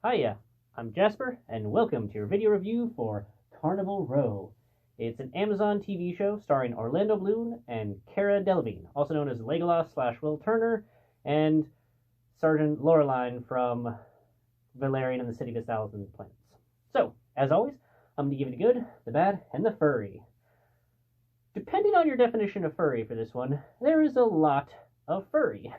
Hiya, I'm Jasper, and welcome to your video review for Carnival Row. It's an Amazon TV show starring Orlando Bloom and Cara Delevingne, also known as Legolas / Will Turner, and Sergeant Laureline from Valerian and the City of a Thousand Planets. So, as always, I'm going to give it the good, the bad, and the furry. Depending on your definition of furry for this one, there is a lot of furry.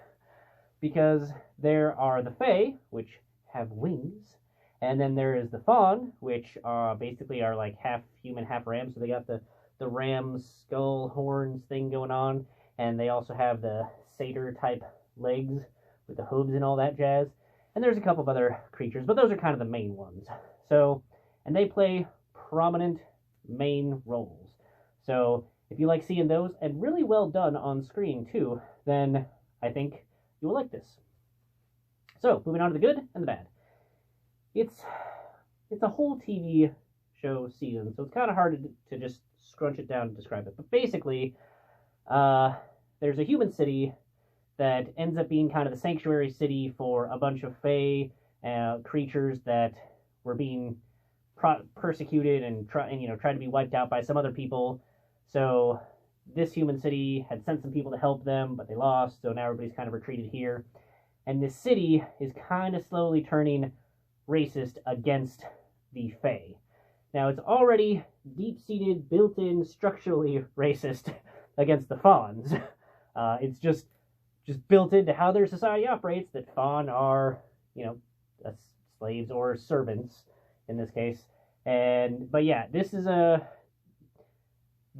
Because there are the Fae, which have wings, and then there is the Fawn, which basically are like half human, half ram, so they got the ram skull horns thing going on, and they also have the satyr type legs with the hooves and all that jazz, and there's a couple of other creatures, but those are kind of the main ones. So, and they play prominent main roles. So if you like seeing those, and really well done on screen too, then I think you will like this. So, moving on to the good and the bad. It's a whole TV show season, so it's kind of hard to just scrunch it down and describe it. But basically, there's a human city that ends up being kind of the sanctuary city for a bunch of Fae creatures that were being persecuted and tried to be wiped out by some other people. So this human city had sent some people to help them, but they lost, so now everybody's kind of retreated here. And this city is kind of slowly turning racist against the Fae. Now, it's already deep-seated, built-in, structurally racist against the Fawns. It's just built into how their society operates that Fawn are, slaves or servants in this case. But yeah, this is the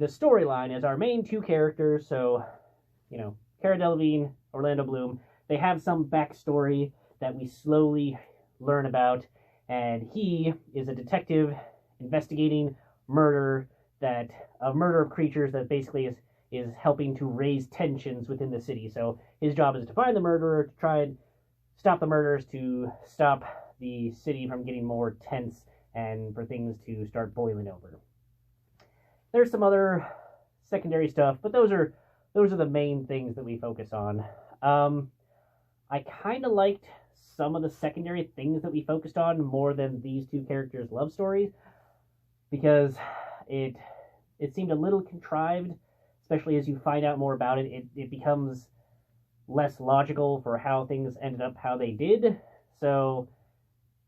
storyline is our main two characters, so, Cara Delevingne, Orlando Bloom, they have some backstory that we slowly learn about, and he is a detective investigating murder of creatures that basically is helping to raise tensions within the city. So his job is to find the murderer, to try and stop the murders, to stop the city from getting more tense, and for things to start boiling over. There's some other secondary stuff, but those are the main things that we focus on. I kind of liked some of the secondary things that we focused on more than these two characters' love stories, because it seemed a little contrived, especially as you find out more about it. It becomes less logical for how things ended up how they did, so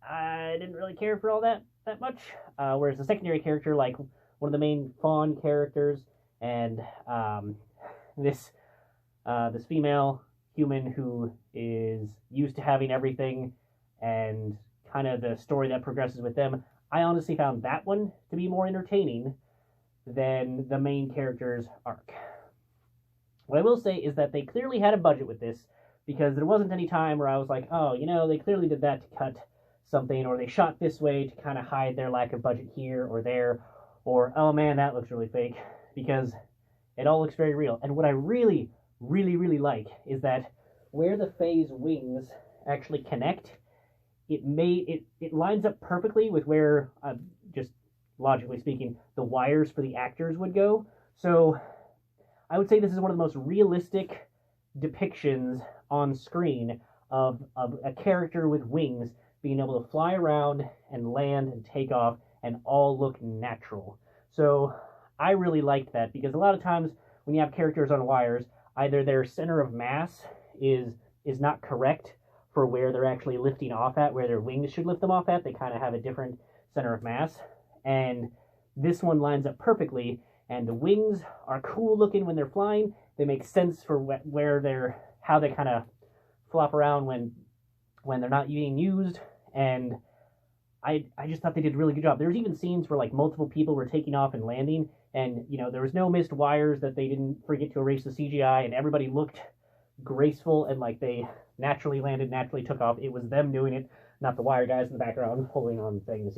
I didn't really care for all that much. Whereas the secondary character, like one of the main Fawn characters, and this female human who is used to having everything, and kind of the story that progresses with them, I honestly found that one to be more entertaining than the main character's arc. What I will say is that they clearly had a budget with this, because there wasn't any time where I was like, oh, they clearly did that to cut something, or they shot this way to kind of hide their lack of budget here or there, or, oh man, that looks really fake, because it all looks very real. And what I really, really, really like is that where the Fae's wings actually connect, it lines up perfectly with where, just logically speaking, the wires for the actors would go. So I would say this is one of the most realistic depictions on screen of a character with wings being able to fly around and land and take off and all look natural. So I really liked that, because a lot of times when you have characters on wires, either their center of mass is not correct for where they're actually lifting off at, where their wings should lift them off at. They kind of have a different center of mass, and this one lines up perfectly, and the wings are cool looking when they're flying. They make sense for how they kind of flop around when they're not being used, and I just thought they did a really good job. There's even scenes where like multiple people were taking off and landing, and there was no missed wires that they didn't forget to erase the CGI, and everybody looked graceful and like they naturally landed, naturally took off. It was them doing it, not the wire guys in the background holding on things,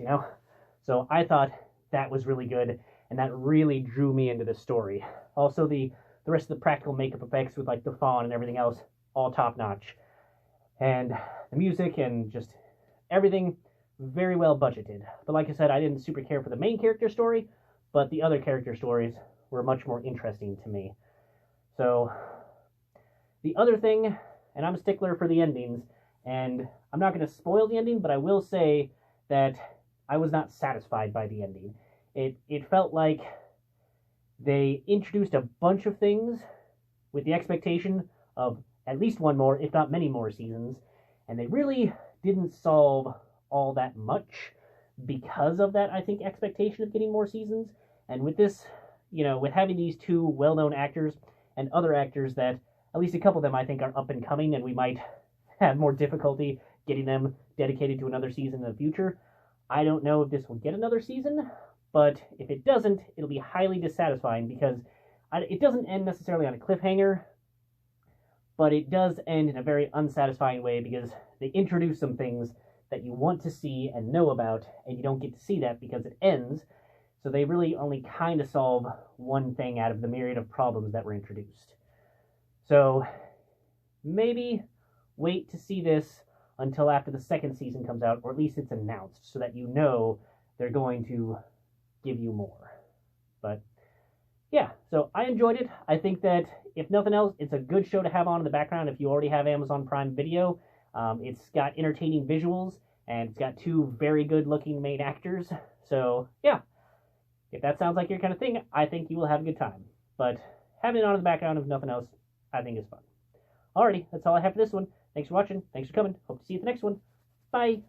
So I thought that was really good, and that really drew me into the story. Also, the rest of the practical makeup effects with like the Fawn and everything else, all top notch. And the music and just everything very well budgeted. But like I said, I didn't super care for the main character story, but the other character stories were much more interesting to me. So the other thing, and I'm a stickler for the endings, And I'm not going to spoil the ending, but I will say that I was not satisfied by the ending. It felt like they introduced a bunch of things with the expectation of at least one more, if not many more seasons, and they really didn't solve all that much because of that, I think, expectation of getting more seasons. And with this, with having these two well-known actors and other actors that at least a couple of them I think are up and coming, and we might have more difficulty getting them dedicated to another season in the future. I don't know if this will get another season, but if it doesn't, it'll be highly dissatisfying because it doesn't end necessarily on a cliffhanger, but it does end in a very unsatisfying way because they introduce some things that you want to see and know about, and you don't get to see that because it ends. So they really only kind of solve one thing out of the myriad of problems that were introduced. So maybe wait to see this until after the second season comes out, or at least it's announced, so that you know they're going to give you more. But yeah, so I enjoyed it. I think that if nothing else, it's a good show to have on in the background if you already have Amazon Prime Video. It's got entertaining visuals, and it's got two very good-looking main actors. So yeah, if that sounds like your kind of thing, I think you will have a good time. But having it on in the background, if nothing else, I think is fun. Alrighty, that's all I have for this one. Thanks for watching. Thanks for coming. Hope to see you at the next one. Bye.